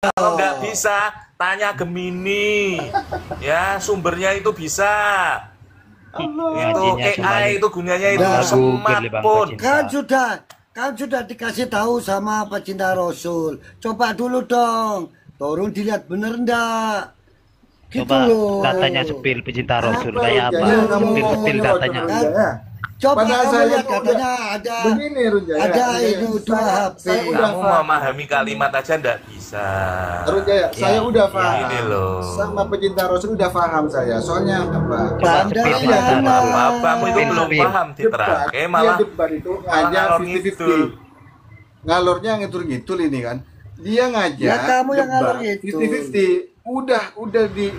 Kalau nggak bisa, tanya Gemini. Ya, sumbernya itu bisa. Itu AI itu gunanya itu smartphone. Kan sudah dikasih tahu sama pecinta Rasul. Coba dulu dong. Turun dilihat bener ndak? Gitu Coba loh. datanya sepil pecinta Rasul kayak apa? Ya, kamu Sepil ngomongin datanya. Rasul ya. Coba Padahal kamu saya lihat tuh katanya ada begini Runjaya. ada Runjaya. itu dua HP. Saya udah Kamu paham. memahami kalimat aja nggak bisa. Runjaya, saya udah paham. Ini loh. Sama pecinta Rasul udah paham saya. Soalnya apa? Paham dari Sepil mana? Bapamu itu belum Sepil. paham diterang. Dia Malah debat itu malah ngajak ngalor 50-50. Ngalornya ngitul-ngitul ini kan. Dia ngajak Ya, kamu yang debat ngalor ngidul. 50-50.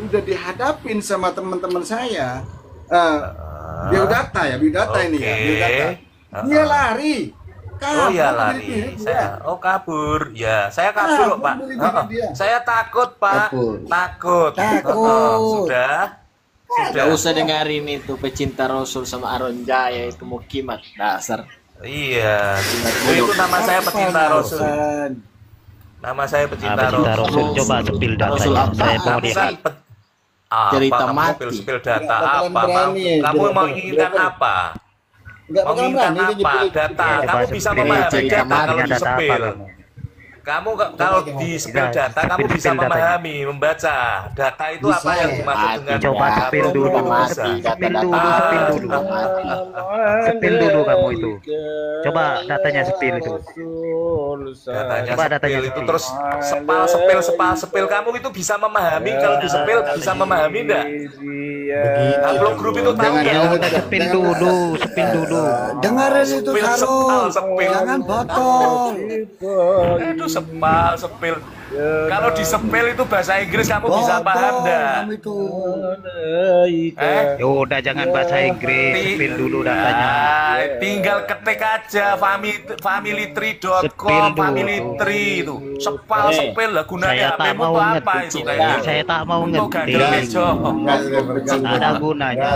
Udah dihadapin sama teman-teman saya. Biodata ya, biodata ini ya, Oke. biodata. Dia lari. Oh ya Kabur lari. dari diri dia. Saya kabur. Ya, saya kabur kok, Pak. Kabur dari diri dia. Saya takut, Pak. Kabur. Takut. Takut. Sudah. Gak usah dengerin itu pecinta Rasul sama Aron Jaya itu mukimat dasar. Iya. Itu nama saya pecinta Rasul. Alasan. Nama saya pecinta Pecinta Rasul. Rasul coba sepil Rasul datanya. apa? Saya mau Bukan lihat. Cerita kamu mati. spill data Nggak bakalan apa? berani, Kamu nggak mau bakalan. inginkan apa? Enggak bakal Menginginkan berani dia apa? nyebelin. Data. Coba Kamu bisa sepil. memahami Cerita data kalau Punya di data apa spill. kamu? Kamu kalau di spill Nah, data kamu bisa spill datanya. memahami, membaca. Data itu Bisa. apa yang dimaksud dengan Coba data? spill dulu. Kamu bisa. Sepil dulu, sepil dulu. Sepil dulu kamu itu. Coba datanya sepil itu. Datanya Coba datanya spill itu spill. terus sepil kamu itu bisa memahami kalau di spill bisa memahami enggak? Upload grup itu tahu Jangan, nggak? Ya udah sepil dulu, sepil dulu. Dengerin itu Sepil, Sarul. sepil. Jangan botol. Aduh, sepil. Kalau di sepil itu bahasa Inggris kamu bisa Botol paham enggak? kamu itu. Ya udah jangan bahasa Inggris, sepil dulu datanya. Tinggal ketik aja familytree.com, Sepil dulu. Familytree itu. Sepil lah Saya gunanya tak HP-mu mau tuh apa ngerti. itu kayak Saya tak mau Untuk ngerti. gandel meja. Ada gunanya.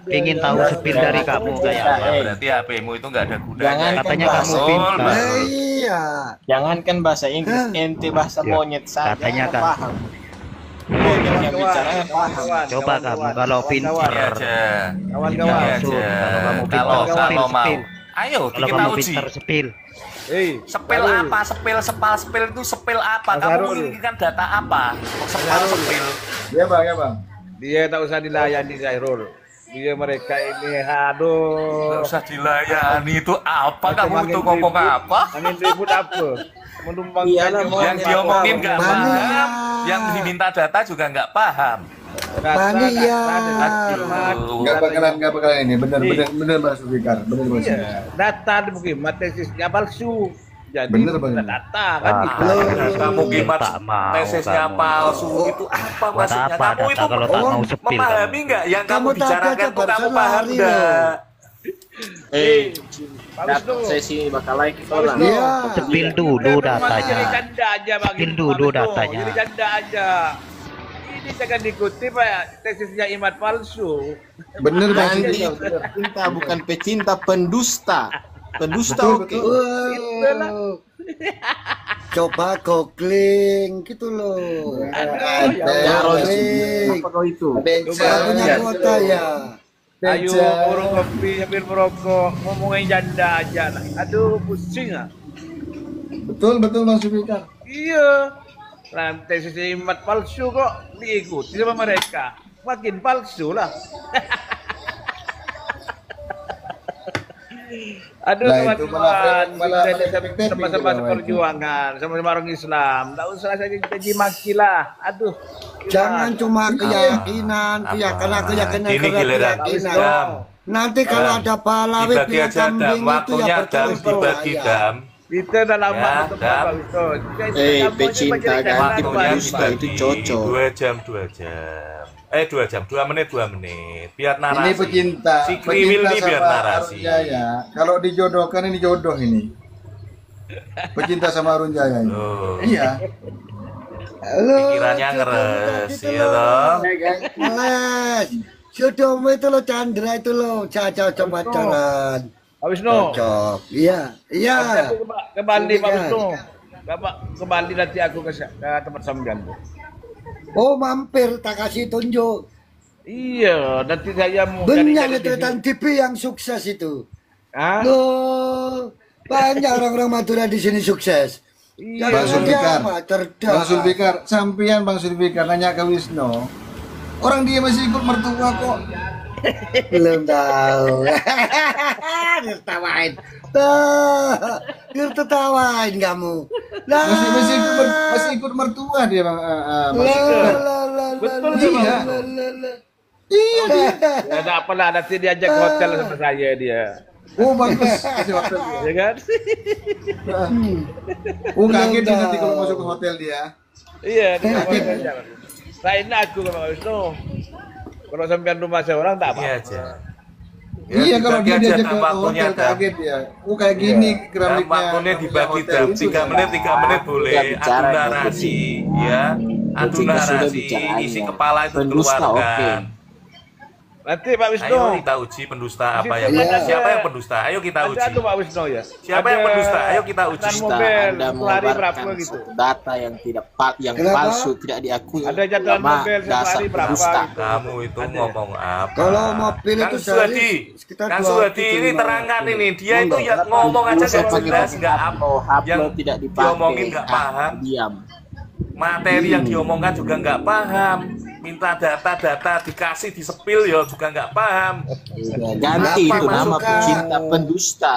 Ingin tahu sepil dari kamu kayak apa? Berarti HP-mu itu nggak ada gunanya. Jangan Katanya kan kamu bahasa- pintar. Iya. Jangankan bahasa Inggris, ente bahasa Ya, monyet saja katanya nggak kan. paham. Monyet yang bicara nggak paham. Coba kamu kalau Ini pintar, aja. pecinta Ini Rasul. aja. Kalau kamu pintar, Kalau sepil, mau. sepil. Ayo Kalau kita kamu uji. pintar, sepil. Sepil apa? Sepil itu sepil apa? Kamu menginginkan data apa? Sepil. Ya bang, ya bang. Dia tak usah dilayani Zairul. Dia mereka ini aduh. Nggak usah dilayani itu apa? Kamu itu ngomong apa? Angin ribut apa? Menumpang Iyalah, kayu. mau Yang diomongin nggak Mania. paham, yang diminta data juga nggak paham. Mania. Aduh. Nggak bakalan ini. Bener Mas Fikar. Bener Mas. Iya, data di mukimat tesisnya palsu. Jadi Bener, Bang. bukan data kan gitu. Kamu gimana Tak mau tesisnya kamu. palsu itu apa Buat maksudnya? apa Kamu data itu kalau tak mau sepil memahami kamu? nggak yang kamu Kamu tak bicarakan ada tuh kamu barusan paham lari nggak? Datang sesi bakal like orang. Iya. Sepil dulu Jadi datanya. janda aja bang. Sepil dulu datanya. Jadi janda aja. Ini jangan diikuti pak tesisnya imat palsu. Bener Bang. Nanti pecinta bukan pecinta, pendusta. Pendusta oke. Coba googling gitu loh. Jarod Googling. apa kau itu? Saya punya kuota ya. Ayo burung kopi sambil merokok ngomongin janda aja lah. Aduh pusing ah. Betul Mas Fikar. Iya. Lantai sisi imat palsu kok diikuti sama mereka. Makin palsu lah. Aduh Nah, itu teman-teman, malah kita efek-efek sama-sama gitu, seperjuangan, sama-sama orang Islam. Tidak usah saja kita maki lah. Aduh. Jangan cuma keyakinan, keyakinan, Ini giliran keyakinan. Dam. Nanti kalau ada pahlawi Dibagi punya aja Dam, kambing itu ya waktunya Dam berterus dibagi Dam. Kita udah lama Ya, ketemu Dam. Pak Wisnu. Pecinta ganti Waktunya pendusta itu dibagi cocok. 2 jam. 2 jam, 2 menit. Biar narasi. Ini pecinta. Si Kriwil pecinta ini biar sama narasi. Arun Jaya. Kalau dijodohkan ini jodoh ini. Pecinta sama Arun Jaya ini. Loh, Iya. Halo, pikirannya ngeres, ya toh? Ngeles. Jodohmu itu lo Chandra itu lo. Cocok pacaran. Pak Wisnu. Cocok. Iya. Ke Bali Pak Wisnu. Bapak kembali nanti aku ke tempat sampean tuh. Oh mampir tak kasih tunjuk. Iya, nanti saya mau Banyak cari-cari itu di sini. TV yang sukses itu. Hah? Loh, banyak orang-orang Madura di sini sukses. Iya. Bang Jangan dia Zulfikar, mah cerdas. Bang Zulfikar, sampean Bang Zulfikar nanya ke Wisnu. Orang dia masih ikut mertua kok. Belum tahu. Ditertawain. Ditertawain kamu. Lah. Masih ikut mertua dia Bang. Bang Lah, Zulfikar. lah, lah, Betul, lah, iya. lah, lah, lah. Iya dia. Ya enggak apalah, nanti diajak ke hotel sama saya dia. Oh bagus. Kasih waktu dia. Ya kan? Oh kaget dia nanti kalau masuk ke hotel dia. Iya, di hotel aja. Lain aku sama Wisnu. Kalau sampean rumah seorang tak Iya apa. aja. Iya kalau dia dibagi aja diajak ke tam waktunya, hotel Tam. kaget ya. Oh kayak gini Tam, keramiknya. waktunya dibagi hotel jam itu 3 ya. menit, 3 menit boleh. Udah Adu bicara, narasi, ya. Adu Jika sudah narasi, bicara, isi ya. kepala itu Pendusta, keluarkan. Nanti Pak Wisnu. Ayo kita uji pendusta apa yang Iya. siapa yang pendusta? Ayo kita uji. Ada tuh Pak Wisnu ya. Siapa yang pendusta? Ayo kita uji. Jatah Dusta, mobil, Anda satu hari berapa mengeluarkan gitu. satu data yang tidak yang Kenapa? palsu, tidak diakui. Ada jadwal Ulama mobil satu dasar hari berapa pendusta. gitu. Kamu itu Ada. ngomong apa? Kalau mobil itu Kang sehari Suhadi, sekitar Kang 2 Suhadi ratus ini lima terangkan ratus. ini, dia itu ya ngomong aja Usah nggak pakai jelas, nggak haplo, apa, haplo yang tidak dipakai. diomongin nggak paham, Diam. materi yang diomongkan juga nggak paham, minta data-data dikasih disepil ya juga nggak paham. Udah, ganti Apa itu nama masukan? pecinta pendusta.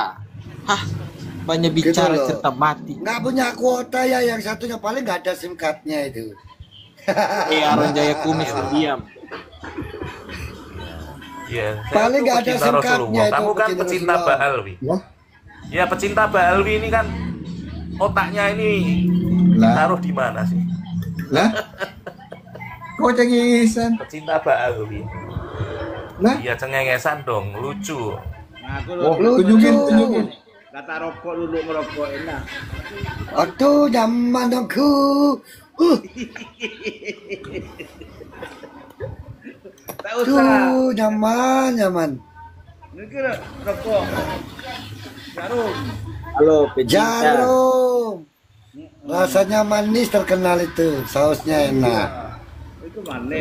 Hah, banyak bicara loh. cerita mati. Nggak punya kuota ya, yang satunya paling nggak ada SIM cardnya itu. Aron Jaya Kumis diam. Ya, saya Paling tuh nggak ada pecinta SIM Rasulullah. cardnya itu, Kamu kan pecinta pecinta Rasulullah. Ba'alwi. Wah, Ya pecinta Ba'alwi ini kan otaknya ini lah, taruh di mana sih? lah. Kok cengisan? Pecinta Ba'alwi. Lah, Iya cengengesan dong, lucu. Nah, aku oh, lu tunjukin. kata rokok dulu merokok enak. Aduh, nyaman aku. Tak usah. Aduh, nyaman. Ini kira rokok. Jarum. Halo pecinta. Jarum. Rasanya manis terkenal itu, sausnya enak. Itu mana?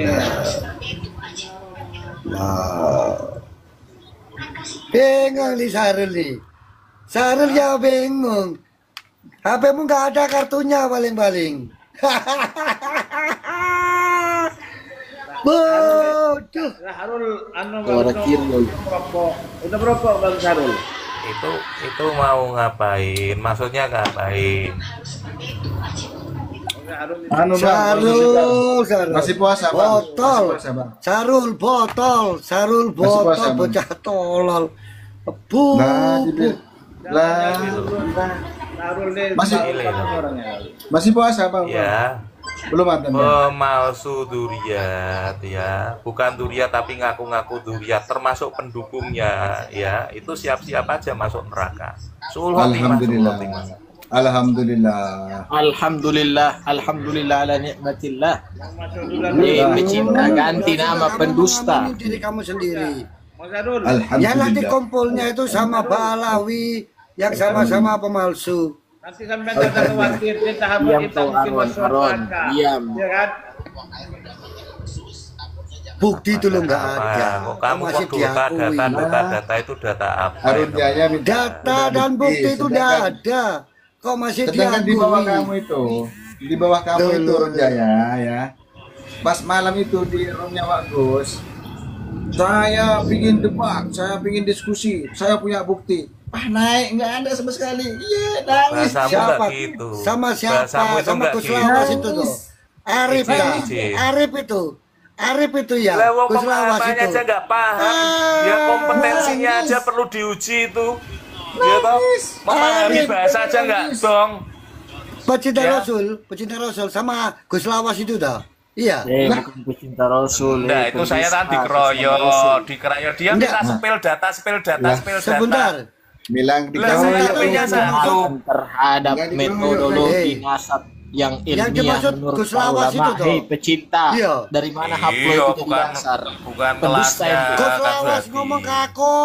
Nah. Bingung nih Sarul nih. Sarul ya bingung. HP-mu nggak ada kartunya paling-paling. Bodoh. Nah, Harul anu Suara Bang kiri, Sarul, merokok. Udah merokok Bang Sarul. Itu mau ngapain? Maksudnya ngapain? Oke, Harul ini. Anu bang, Sarul. masih puasa bang. Botol. Masih puasa bang. Sarul botol. Sarul Masih puasa, botol. Bang. Bocah tolol. Bu. Nah, jadi, lah, Harul nih Masih- tahu orangnya. masih puasa bang. Ya, Belum ada bang. pemalsu duriat ya, bukan duriat tapi ngaku-ngaku duriat, termasuk pendukungnya ya, itu siap-siap aja masuk neraka. Sul khotimah, sul Alhamdulillah. khotimah. Alhamdulillah. Alhamdulillah ala nikmatillah. Masuk dulu Pecinta ganti nama pendusta. Ngomongin diri kamu sendiri. Mas Harul. Ya nanti Alhamdulillah. kumpulnya itu sama Balawi yang sama-sama pemalsu. Nanti sampai datang khawatir kita hamil Diam kita kau mungkin Aron, masuk Aron. neraka. Diam. Ya kan? Bukti itu lo nggak Apa? ada. Kok kamu Masih kok data diakui. data itu data apa? Harun itu? Jaya minta Data dan bukti itu udah ada. Kok masih Sedangkan di bawah kamu diakui? itu, di bawah kamu Tuh, itu tuh. Harun Jaya ya. Pas malam itu di roomnya Pak Gus, saya pingin debat, saya pingin diskusi, saya punya bukti. Ah naik nggak ada sama sekali. Iya nangis. Bahasamu Siapa? nggak gitu. Sama siapa? Bahasamu itu Sama nggak Gus gitu. Lawas itu tuh. Arif Izin, ya. izin. Arif itu ya. Lah wong Gus Lawas pemahamannya itu. aja nggak paham. Ya kompetensinya nangis. aja perlu diuji itu. Ya toh, memahami Arif, bahasa aja nggak dong. Pecinta Ya. Pecinta Rasul sama Gus Lawas itu dah. Iya. Bukan pecinta Rasul. Nah, itu saya tadi dikeroyok dia minta spell data, Lah, spell data. Sebentar. Bilang Lah, saya dikeroyok. HP-nya satu. Terhadap Nggak metodologi Eh. nasab yang Yang ilmiah dimaksud menurut Gus Lawas ulama. itu, toh. Hei pecinta, Iya. dari mana haplo Iya, itu jadi dasar? bukan Pendusta kelasnya. itu. Gus Kak Lawas Suhadi. ngomong ke aku.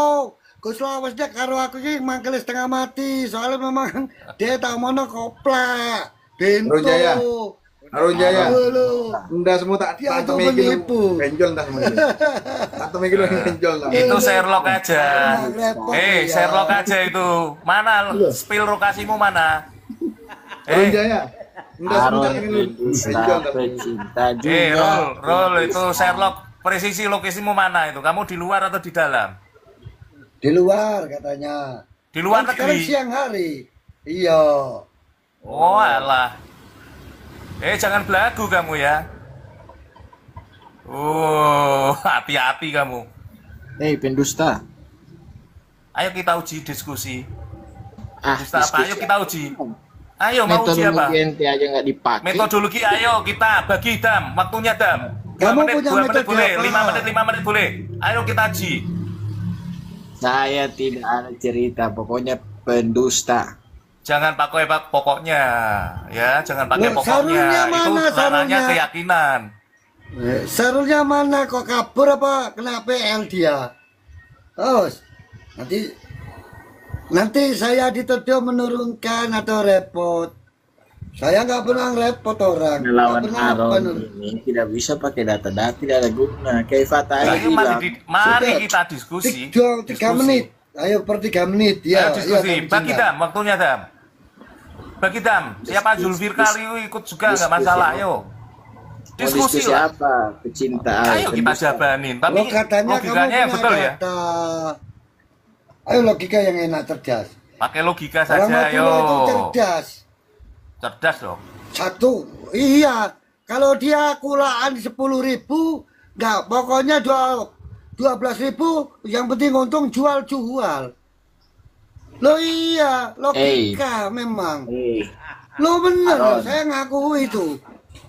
Gus Lawas dia karo aku sih mangkel setengah mati. Soalnya memang dia tak mau koplak. Bento. Jaya. Arun Jaya. Halo. Nda semua tak Dia tak tuh temeki menipu. benjol dah semua. Tak temeki lu benjol dah. Itu Sherlock aja. Repot ya. Sherlock aja itu. Mana spill lokasimu mana? Arun Jaya. Nda semua tak Aron temeki lu pendusta benjol dah. pecinta juga. Roll itu Sherlock. Presisi lokasimu mana itu? Kamu di luar atau di dalam? Di luar katanya. Di luar Kan sekarang negeri. siang hari. Iya. Oh alah. Jangan belagu kamu ya. Oh, hati-hati kamu. Pendusta. Ayo kita uji diskusi. Diskusi Apa? Ayo kita uji. Ayo mau uji apa? Metodologi ente aja nggak dipakai. Metodologi ayo kita bagi Dam. Waktunya Dam. 2 Kamu menit, punya 2 menit metode boleh, apa? 5 menit boleh. Ayo kita uji. Saya tidak ada cerita, pokoknya pendusta. Jangan pakai pokoknya, ya. Jangan pakai Loh, pokoknya. sarungnya Itu mana, ranahnya sarungnya? keyakinan. Serulnya mana kok kabur apa kena PL dia? Terus nanti saya dituduh menurunkan atau repot. Saya nggak pernah repot orang. Nggak Melawan pernah Aron apa. ini tidak bisa pakai data-data, tidak ada guna. Kayak Fatah Ayo bilang. mari Sudah. kita diskusi. 3 Diskusi. menit. Ayo per 3 menit. Ya, Ayo diskusi. iya, Bagi Cinta. Dam, waktunya Dam. Bagi Dam, siapa Zulfikar ikut juga nggak masalah, ayo. Mau Diskusi diskusi lah. apa? Pecinta. Ayo kita jabanin. Tapi Lo katanya kamu logikanya yang punya betul ya. data. Ayo logika yang enak cerdas. Pakai logika Orang saja, Madura ayo. itu cerdas. Cerdas dong. Satu, iya. Kalau dia kulaan 10.000, nggak. Pokoknya 12.000. Yang penting untung jual. Lo iya, logika memang. Lo bener, Aron. saya ngaku itu.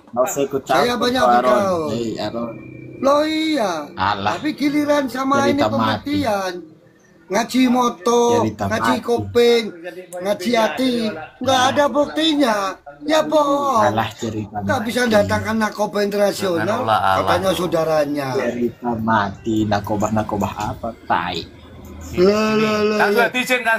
Nggak usah ikut Saya campur, banyak Aron. bergaul. Aron. Lo iya. Alah. Tapi giliran sama Jadi ini tak mati. pematian. Ngaji moto, Jadi tak ngaji mati. kopeng, ngaji hati, nggak ada buktinya. Ya bohong. Alah cerita Nggak bisa datangkan narkoba internasional, Jangan olah Allah. katanya saudaranya. cerita mati, narkoba apa? Tai. Loh. Kang Suhadi, izin Kang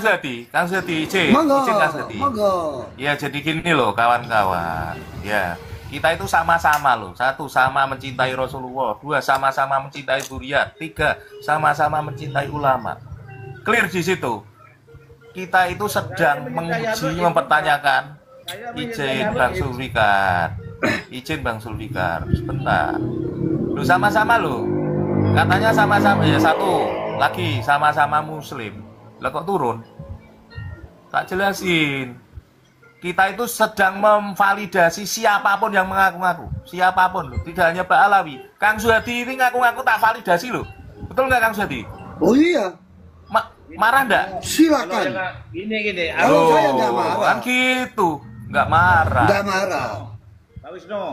Suhadi, izin. Monggo, Izin Kang Suhadi. monggo. Ya jadi gini loh kawan-kawan. Ya, kita itu sama-sama loh. 1, sama mencintai Rasulullah. 2, sama-sama mencintai zuriat. 3, sama-sama mencintai ulama. Clear di situ. Kita itu sedang menguji, mempertanyakan. Izin Bang Zulfikar. Izin Bang Zulfikar. Sebentar. Lu sama-sama lo. Katanya sama-sama ya, 1 lagi sama-sama muslim. Lah kok turun? Tak jelasin. Kita itu sedang memvalidasi siapapun yang mengaku-ngaku. Siapapun loh. Tidak hanya Pak Alawi. Kang Suhadi ini ngaku-ngaku tak validasi loh. Betul nggak Kang Suhadi? Oh iya, Marah nggak? silakan. Gini. Kalau saya nggak marah. Kan gitu. Nggak marah. Nggak marah. Pak Wisnu.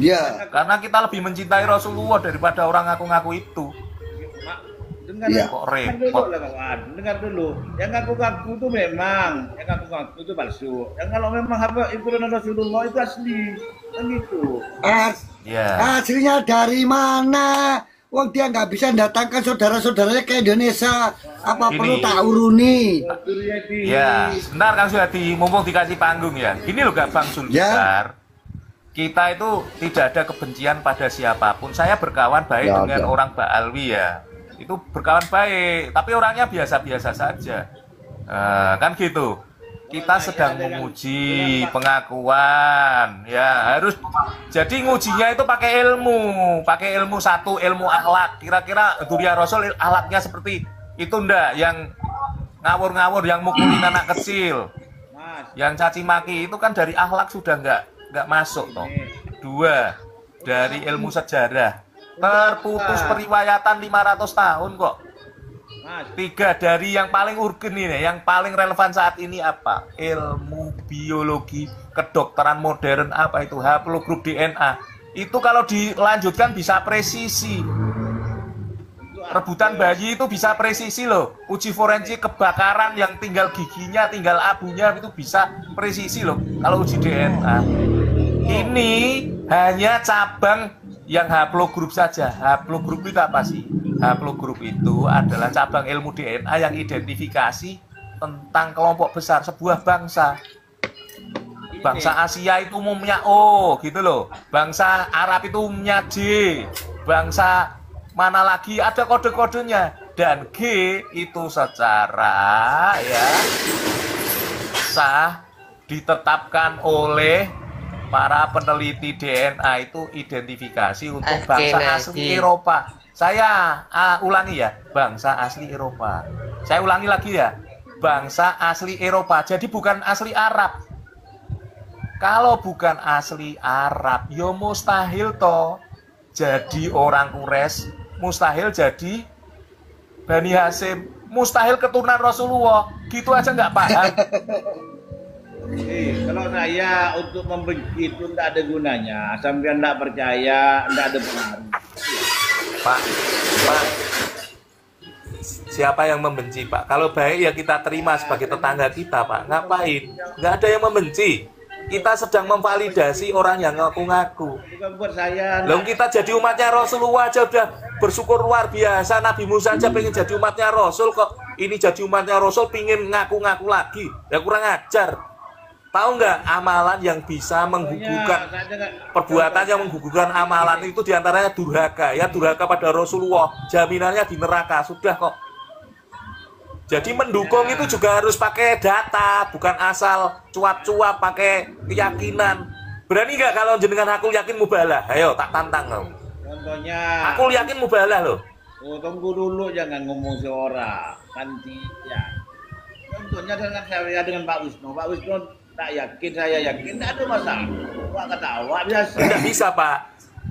Ya, Karena kita lebih mencintai Rasulullah daripada orang ngaku-ngaku itu. Dengar Iya. Kok dengar repot. dulu lah kawan, dengar dulu. Yang ngaku-ngaku itu memang, yang ngaku-ngaku itu palsu. Yang kalau memang itu Rasulullah itu asli, kan gitu. Ya. aslinya dari mana? Wong dia nggak bisa datangkan saudara-saudaranya ke Indonesia. Apa Ini. perlu tak uruni? Ya, sebentar Kang Suhadi, mumpung dikasih panggung ya. Gini loh Kak Bang Zulfikar. Kita itu tidak ada kebencian pada siapapun. Saya berkawan baik Ya, dengan oke. orang Mbak Alwi ya. Itu berkawan baik, tapi orangnya biasa-biasa saja. Kan gitu. Kita sedang menguji pengakuan, ya harus. Jadi ngujinya itu pakai ilmu 1, ilmu akhlak. Kira-kira Duriya Rasul akhlaknya seperti itu ndak? Yang ngawur-ngawur, yang mukulin anak kecil, yang caci maki itu kan dari akhlak sudah nggak masuk toh. 2, dari ilmu sejarah, terputus periwayatan 500 tahun kok. 3, dari yang paling urgen ini, yang paling relevan saat ini apa? Ilmu biologi, kedokteran modern, apa itu? Haplogrup DNA. Itu kalau dilanjutkan bisa presisi. Rebutan bayi itu bisa presisi loh. Uji forensik kebakaran yang tinggal giginya, tinggal abunya itu bisa presisi loh. Kalau uji DNA. Ini hanya cabang yang haplogrup saja. Haplogrup itu apa sih? Haplogrup itu adalah cabang ilmu DNA yang identifikasi tentang kelompok besar sebuah bangsa. bangsa Asia itu umumnya O gitu loh, bangsa Arab itu umumnya J, bangsa mana lagi ada kode-kodenya, dan G itu secara ya sah ditetapkan oleh para peneliti DNA itu identifikasi untuk bangsa asli Eropa. Saya ulangi ya, bangsa asli Eropa. Saya ulangi lagi ya, bangsa asli Eropa. Jadi bukan asli Arab. Kalau bukan asli Arab, yo mustahil toh jadi orang Quraisy, mustahil jadi Bani Hasyim, mustahil keturunan Rasulullah. Gitu aja nggak paham. Kalau saya untuk membenci itu tidak ada gunanya. Sampai tidak percaya, tidak ada pengaruh. Pak, siapa yang membenci, Pak? Kalau baik ya kita terima sebagai tetangga kita, Pak. Ngapain? Nggak ada yang membenci. Kita sedang memvalidasi orang yang ngaku-ngaku. Bukan buat saya. Lalu kita jadi umatnya Rasulullah aja udah bersyukur luar biasa. Nabi Musa aja pengen jadi umatnya Rasul, kok ini jadi umatnya Rasul pengen ngaku-ngaku lagi. Ya kurang ajar. Tahu nggak amalan yang bisa menggugurkan perbuatan yang menggugurkan amalan itu diantaranya durhaka. Ya durhaka pada Rasulullah. Jaminannya di neraka. Sudah kok. Jadi mendukung itu juga harus pakai data, bukan asal cuap-cuap pakai keyakinan. Berani nggak kalau jenengan aku yakin mubalah? Ayo tak tantang loh. Contohnya. Aku yakin mubalah loh. Oh, tunggu dulu, jangan ngomong seorang. Nanti ya. Contohnya dengan Pak Wisnu. Pak Wisnu tak yakin, saya yakin, tidak ada masalah. Wah ketawa biasa. Tidak bisa Pak.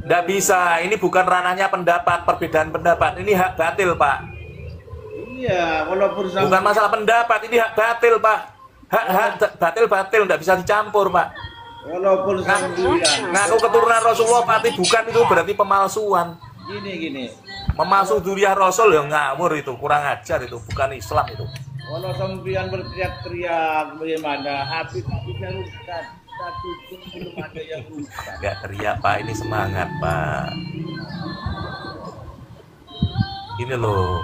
Tidak bisa. Ini bukan ranahnya pendapat, perbedaan pendapat. Ini hak batil Pak. Iya, walaupun bukan masalah pendapat, ini hak batil Pak. Hak batil tidak bisa dicampur Pak. Walaupun ngaku keturunan Rasulullah pasti bukan, itu berarti pemalsuan. Gini. Memalsu duriah Rasul yang ngawur itu, kurang ajar itu, bukan Islam itu. Walau sampean berteriak-teriak bagaimana, habis-habisnya rusak. Satu pun belum ada yang rusak. Enggak teriak Pak, ini semangat Pak. Ini loh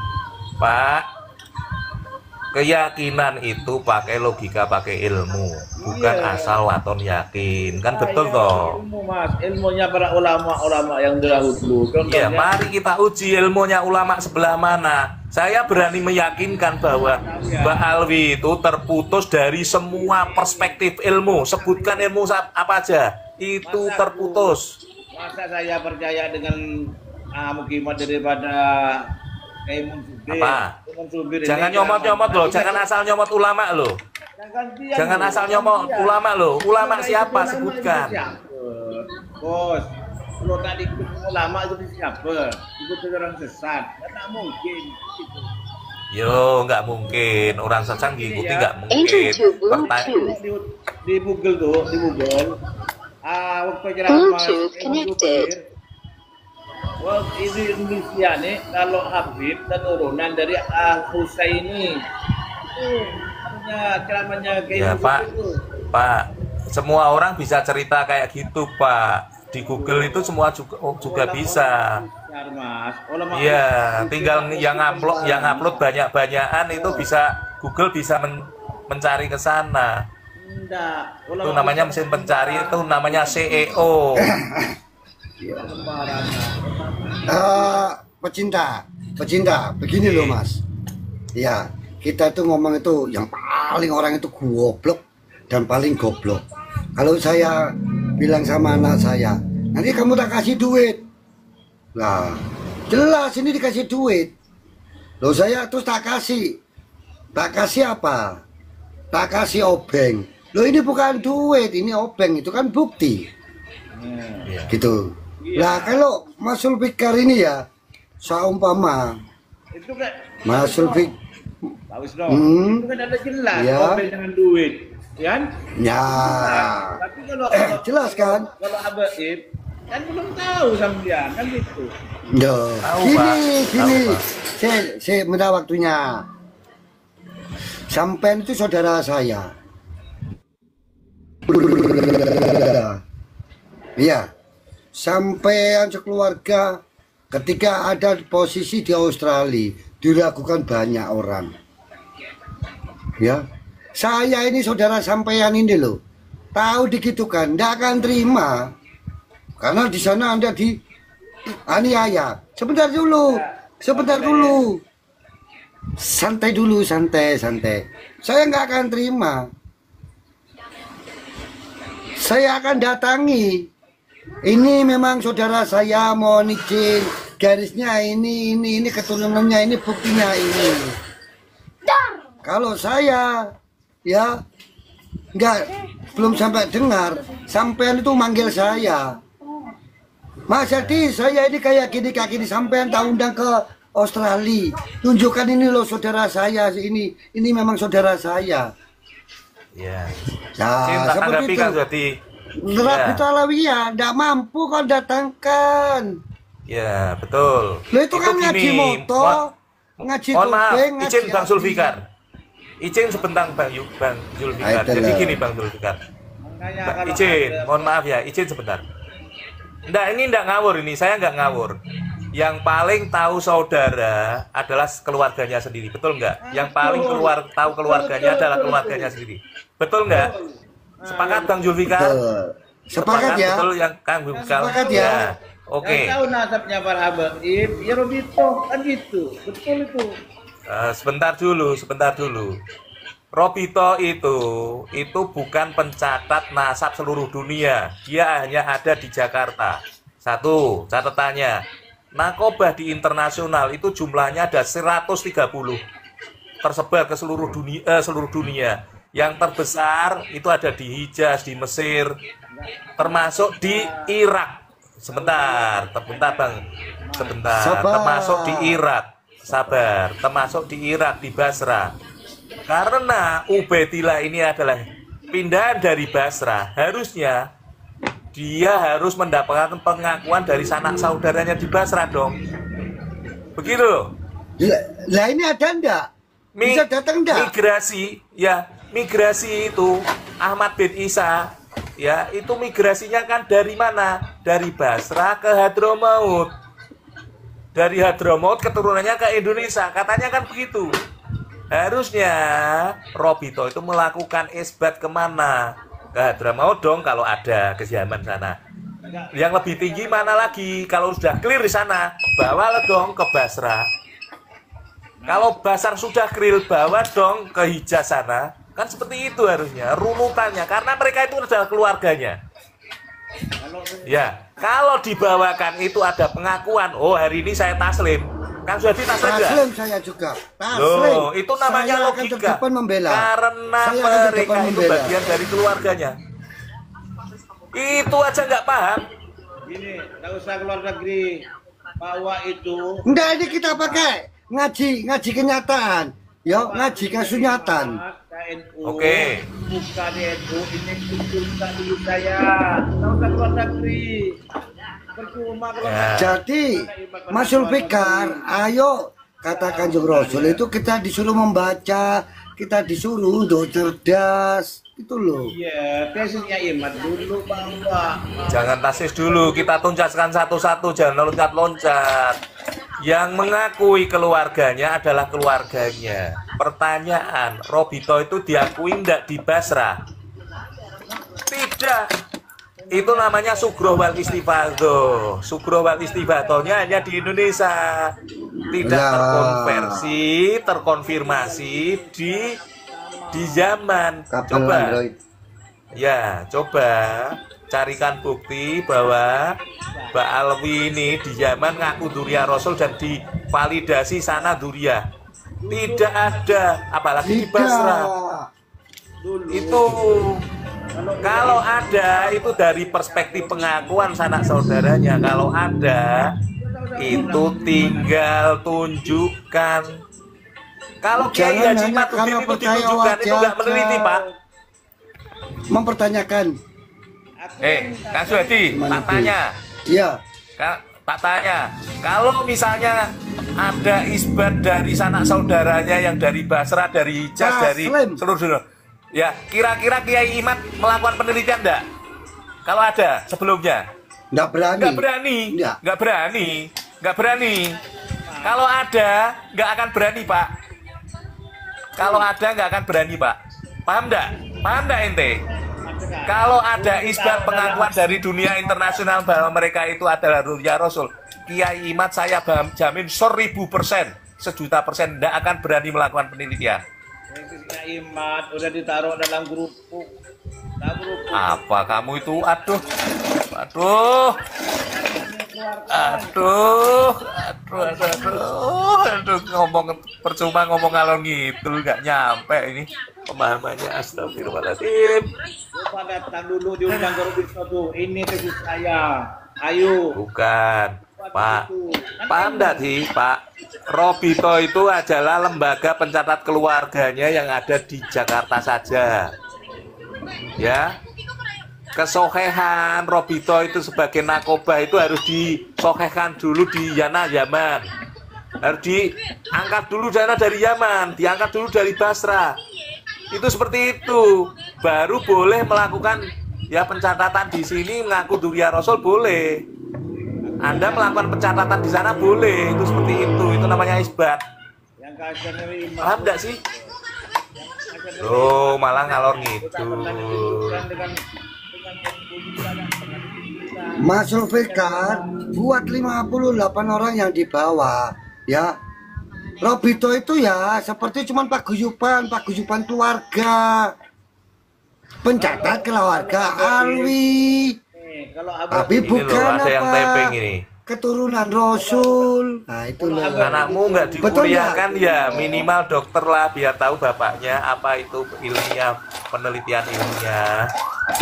Pak, keyakinan itu pakai logika, pakai ilmu, bukan asal waton yakin, kan betul toh? Ilmu Mas, ilmunya para ulama-ulama yang dahulu. Iya, mari kita uji ilmunya ulama sebelah mana. Saya berani meyakinkan bahwa Mbak Alwi itu terputus dari semua perspektif ilmu. Sebutkan ilmu apa aja, itu terputus. Masa saya percaya dengan mukimah daripada apa? Jangan nyomot-nyomot loh, jangan asal nyomot ulama loh. Jangan asal nyomot ulama loh. Ulama siapa? Sebutkan. Bos, kalau tadi ikut ulama itu siapa? Ikut orang sesat. Tidak mungkin. Yo, nggak mungkin. Orang sesat ngikuti nggak mungkin. Di Google tuh, di Google. Waktu ceramah ini Indonesia nih, kalau Habib dan turunan dari Husaini ceramahnya kayak ya, Pak, itu. Pak, semua orang bisa cerita kayak gitu Pak. Di Google itu semua juga bisa. Iya, tinggal yang upload banyak-banyakan itu bisa Google bisa mencari ke sana. Itu namanya mesin pencari, itu namanya SEO. Pecinta, begini loh Mas. Ya, kita itu ngomong itu yang paling orang itu goblok dan paling goblok. Kalau saya bilang sama anak saya, nanti kamu tak kasih duit. Lah, jelas ini dikasih duit. Loh saya terus tak kasih. Tak kasih apa? Tak kasih obeng. Loh ini bukan duit, ini obeng, itu kan bukti. Gitu. Nah kalau Mas Zulfikar ini ya seumpama itu kan Mas Zulfikar itu kan ada jelas ya. Obeng dengan duit kan ya tapi kalau jelas kan kalau Habaib kan belum tahu sampean kan gitu. Gini saya minta waktunya. Sampean itu saudara saya. Iya. Sampean sekeluarga ketika ada posisi di Australia diragukan banyak orang. Ya. Saya ini saudara sampean ini loh. tahu digitukan, nggak akan terima. Karena di sana Anda dianiaya. Sebentar dulu. Santai dulu, santai. Saya nggak akan terima. Saya akan datangi. Ini memang saudara saya, mohon izin. Garisnya ini keturunannya ini, buktinya ini. Kalau saya ya belum sampai dengar, sampean itu manggil saya. Mas jadi saya ini kayak gini sampean tak undang ke Australia. Tunjukkan ini loh saudara saya, ini memang saudara saya. Ya. Nah, seperti itu. Rabi Talawiyah tidak mampu kau datangkan. Ya, betul. Lo itu kan ngaji moto, ngaji mohon maaf, topeng, izin Bang Zulfikar. Izin sebentar Bang Zulfikar. Jadi gini Bang Zulfikar. Izin, mohon maaf ya, izin sebentar. Ini enggak ngawur ini, saya enggak ngawur. Yang paling tahu saudara adalah keluarganya sendiri, betul enggak? Yang paling tahu keluarganya adalah keluarganya sendiri. Betul enggak? Sepakat Bang Zulfikar? Sepakat ya. Betul yang Kang Zulfikar. Sepakat ya. Oke. Yang tahu nasabnya para Habib, ya Robito kan gitu. Betul itu. Sebentar dulu. Robito itu bukan pencatat nasab seluruh dunia. Dia hanya ada di Jakarta. Satu, catatannya. Nakobah di internasional itu jumlahnya ada 130. Tersebar ke seluruh dunia. Yang terbesar itu ada di Hijaz, di Mesir, termasuk di Irak. Sebentar Bang. Termasuk di Irak. Sabar, termasuk di Irak, di Basra. Karena Ubaidillah ini adalah pindahan dari Basra, harusnya dia harus mendapatkan pengakuan dari sanak saudaranya di Basra dong. Begitu. Lah ini ada enggak? Bisa datang enggak? Migrasi itu Ahmad bin Isa, ya itu migrasinya kan dari mana? Dari Basra ke Hadramaut. Dari Hadramaut keturunannya ke Indonesia, katanya kan begitu. Harusnya Robito itu melakukan isbat kemana? Ke Hadramaut dong kalau ada ke Yaman sana. Yang lebih tinggi mana lagi? Kalau sudah clear di sana, bawa dong ke Basra. Kalau Basra sudah clear, bawa dong ke Hijaz sana. Kan seperti itu harusnya runutannya, karena mereka itu adalah keluarganya. Ya, kalau dibawakan itu ada pengakuan, oh hari ini saya taslim. Kan sudah taslim enggak? Taslim saya juga. Loh, itu namanya saya logika. Membela. Karena saya mereka itu bagian dari keluarganya. Itu aja nggak paham. Gini, nggak usah keluar negeri. Bawa itu. Enggak, ini kita pakai ngaji kenyataan. Yo, ngaji kesunyatan. Oke. Buka NU, ini tunjukkan dulu saya. Nggak usah keluar negeri. Percuma keluar negeri. Jadi, Mas Zulfikar, ayo kata Kanjeng Rasul itu kita disuruh membaca, kita disuruh untuk cerdas. Itu loh. Iya, tesisnya iman dulu bawa. Jangan tasis dulu, kita tuntaskan satu-satu, jangan loncat-loncat. Yang mengakui keluarganya adalah keluarganya. Pertanyaan, Robito itu diakui enggak di Basra? Tidak. Itu namanya Sugro wal Istifadoh. Sugro wal Istifadohnya hanya di Indonesia. Tidak terkonfirmasi di zaman. Coba. Ya, coba carikan bukti bahwa Mbak Alwi ini di zaman ngaku Duriya Rasul dan divalidasi sana Duriya. Tidak ada, apalagi di Basra. Itu kalau ada itu dari perspektif pengakuan sanak saudaranya. Kalau ada itu tinggal tunjukkan. Kalau Kiai Haji Matuddin itu ditunjukkan itu nggak meneliti, Pak. Mempertanyakan. Kang Suhadi, tak tanya. Iya. Tak tanya. Kalau misalnya ada isbat dari sanak saudaranya yang dari Basra, dari Hijaz, dari seluruh dunia. Ya, kira-kira Kiai Imad melakukan penelitian enggak? Kalau ada sebelumnya? Enggak berani. Enggak berani. Kalau ada, enggak akan berani, Pak. Kalau ada, enggak akan berani, Pak. Paham enggak ente? Kalau ada isbat pengakuan dari dunia internasional bahwa mereka itu adalah Ruya Rasul, Kiai Imat saya jamin 1000%, 1.000.000% tidak akan berani melakukan penelitian. Kiai Imat udah ditaruh dalam grup. Apa kamu itu? Aduh, aduh, aduh, ngomong percuma ngomong ngalor ngidul, nggak nyampe ini pemahamannya. Astagfirullahaladzim. Coba datang dulu diundang ke Robito tuh. Ini tesis saya. Ayo. Bukan, Pak. Paham nggak sih, Pak? Robito itu adalah lembaga pencatat keluarganya yang ada di Jakarta saja. Ya, kesohehan Robito itu sebagai nakoba itu harus disohehan dulu di Yaman, harus diangkat dulu dana dari Yaman, diangkat dulu dari Basra, itu seperti itu, baru boleh melakukan ya pencatatan di sini. Mengaku Ruya Rasul boleh, Anda melakukan pencatatan di sana boleh, itu seperti itu namanya isbat. Paham nggak sih? Loh, malah ngalor gitu. Mas Zulfikar, buat 58 orang yang dibawa, ya. Robito itu ya seperti cuman paguyuban keluarga. Pencatat keluarga Alwi. Tapi bukan ada yang taping ini. Keturunan Rasul. Nah, itu loh. Anakmu nggak dikuliahkan ya minimal dokter lah biar tahu bapaknya apa itu ilmiah, penelitian ilmiah.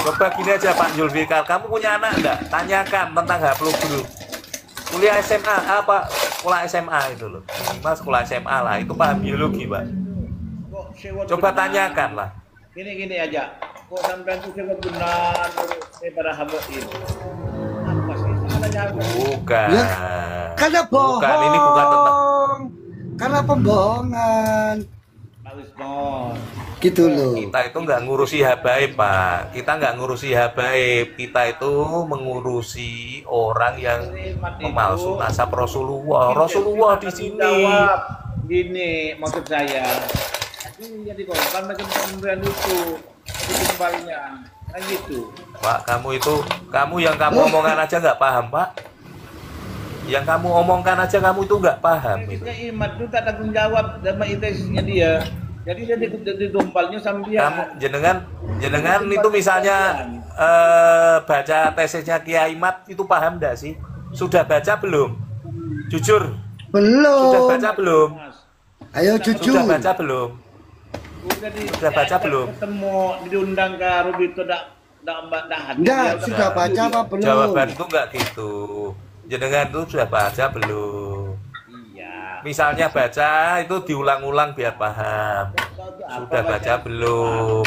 Coba gini aja Pak Zulfikar, kamu punya anak enggak? Tanyakan tentang haplogrup. Kuliah SMA apa? Sekolah SMA itu loh. Minimal sekolah SMA lah, itu paham biologi, Pak. Coba tanyakan lah. Gini aja. Kok sampai itu saya benar para hamba ini. Apa sih salahnya? Bukan. Ya, karena bohong. Bukan, ini bukan tentang karena pembohongan. Gitu loh. Kita itu nggak ngurusi habaib, Pak. Kita nggak ngurusi habaib. Kita itu mengurusi orang yang memalsu nasab Rasulullah. Rasulullah di sini. Gini maksud saya. Ini jadi korban macam pemberian itu kembalinya kan gitu. Pak, kamu yang kamu omongkan aja nggak paham, Pak. Yang kamu omongkan aja kamu itu nggak paham. Imat itu tak tanggung jawab sama tesisnya dia. Jadi dia ditumpalnya sama dia. Kamu jenengan itu misalnya baca tesisnya Kiai Imat itu paham nggak sih? Sudah baca belum? Jujur. Belum. Sudah baca belum? Ayo jujur. Sudah baca belum? Sudah baca belum? Ketemu diundang ke Robito Enggak, sudah baca apa belum? Jawaban itu enggak gitu. Jenengan itu sudah baca belum? Iya. Misalnya baca itu diulang-ulang biar paham. Sudah baca belum?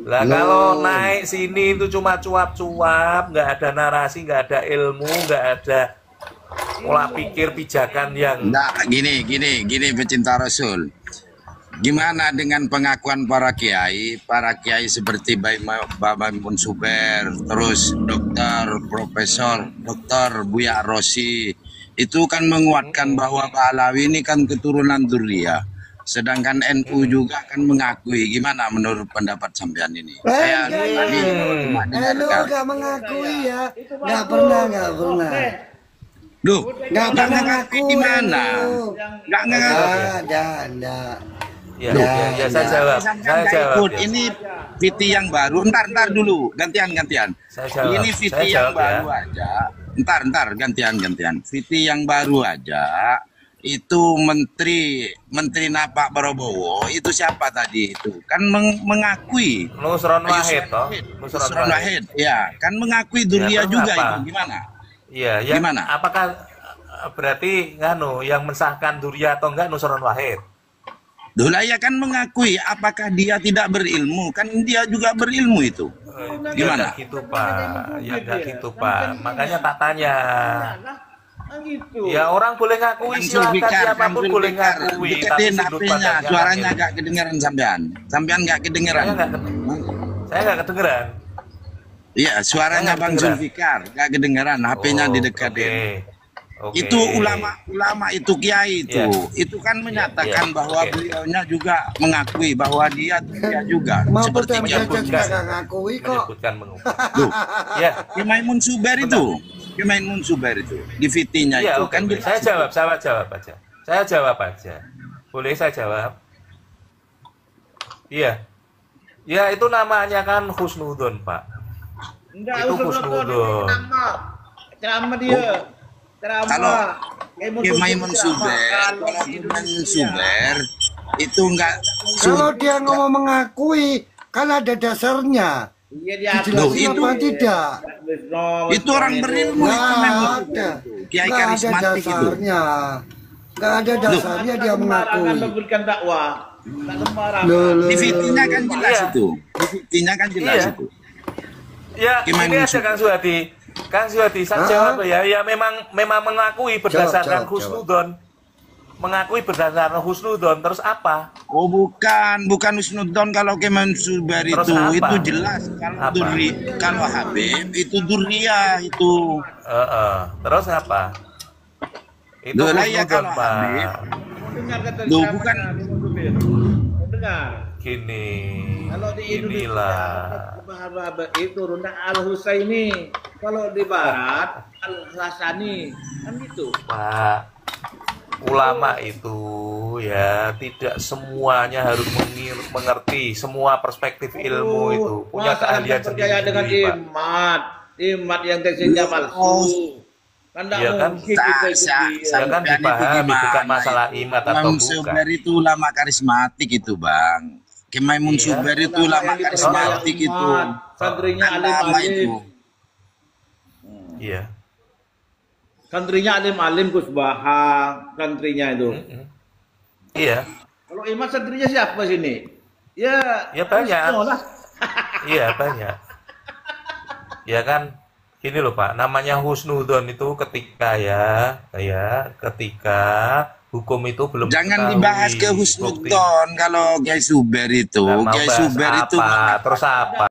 Lah kalau naik sini itu cuma cuap-cuap, nggak ada narasi, nggak ada ilmu, nggak ada pola pikir pijakan yang. Nah, gini pecinta Rasul. Gimana dengan pengakuan para kiai seperti Bapak Munsuber, terus Profesor Dr. Buya Rosi, itu kan menguatkan bahwa Pak Alawi ini kan keturunan Dzurriyyah. Sedangkan NU juga kan mengakui. Gimana menurut pendapat sampean ini? Saya tadi cuma dengarkan. Nggak mengakui ya, nggak pernah. Duh, nggak mengakui gimana? Nggak ngaku. Ya, saya jawab. Ini VT yang baru. Ntar dulu. Gantian. Ini VT yang baru aja. Ntar gantian. VT yang baru aja. Itu Menteri Napak Prabowo. Itu siapa tadi itu? Kan mengakui. Nusron Wahid toh. Nusron Wahid. Ya, kan mengakui Dzurriyyah juga itu. Gimana? Iya, ya. Gimana? Apakah berarti yang mensahkan Dzurriyyah atau enggak Nusron Wahid? Dola ya kan mengakui, apakah dia tidak berilmu? Kan dia juga berilmu itu. Gimana? Ya, gitu Pak. Ya enggak gitu Pak. Makanya tak tanya. Ya orang boleh ngakui, silakan, siapapun boleh ngakui. Deketin HP-nya, suaranya agak kedengeran sampean. Sampean nggak kedengeran. Saya nggak kedengeran. Iya, suaranya Bang Zulfikar nggak kedengeran. HP-nya didekatin. Oke. Itu ulama itu kiai itu. Iya. Itu kan menyatakan Iya. bahwa Oke. beliaunya juga mengakui bahwa dia juga Mampus seperti yang Kiai saja juga nggak ngakui kok. Menyebutkan mengumpat. Loh, Ya, Kiai Maimun Zubair itu. Kiai Maimun Zubair itu di VT-nya iya, itu oke. kan Oke. jelas. Saya jawab aja. Saya jawab aja. Boleh saya jawab? Iya. Ya, itu namanya kan husnudon, Pak. Enggak Itu usah husnudon. nonton, ceramah dia. Ceramah. Kalau Kiai Maimun Maimun Zubair, Kalau kalau di Kiai Maimun Indonesia, Zubair itu enggak Kalau dia ngomong mengakui, kan ada dasarnya. Iya dia Loh, Dijelasin itu- apa tidak? itu orang berilmu itu Nggak memang ada. Kiai Nggak ada karismatik itu. dasarnya. Nggak ada dasarnya dia mengakui. memberikan dakwah. Tak sembarangan. Loh. Di VT-nya kan jelas Iya. itu. Di VT-nya kan jelas Iya. itu. Ya, Kiai ini Maimun aja Kang Suhadi. Kang Suhadi, saya Hah? jawab ya. Ya memang mengakui berdasarkan Jawab. husnudon. Mengakui berdasarkan husnudon, terus apa? Oh bukan husnudon kalau Kiai Zubair Terus itu apa? jelas kalau Apa? kalau Habib itu duria itu. Terus apa? Itu Loh, lah ya husnudon, kalau Pak. Habib. Mau dengar kata Loh, siapa, bukan. Nabi Muhammad? Mau dengar? Gini, Kalau di Indonesia inilah. Bahasa itu Runda Al Husaini. Kalau di Barat Al Hasani. Kan gitu. Pak, ulama itu ya tidak semuanya harus mengerti semua perspektif ilmu itu, punya Masa keahlian Anda percaya dengan sendiri, Pak. imat yang teksnya palsu. Kan tidak Iya kan? mungkin kita ikuti. Ya kan dipahami, bukan masalah imat atau Imam bukan. Zubair itu ulama karismatik itu, Bang. Kiai Maimun Iya. Zubair itu ulama Yang karismatik dipercaya itu. umat, santrinya Ulama alim-alim. itu. Iya. Santrinya alim-alim Gus Baha, santrinya itu. Iya. Kalau imat santrinya siapa sini? Ya, Ya banyak. Wisnu lah. Iya banyak. Ya kan, gini loh Pak, namanya husnudon itu ketika ketika hukum itu belum Jangan diketahui dibahas ke bukti. husnudon kalau Kiai Zubair itu. Nggak mau Kiai bahas Zubair itu apa, terus apa?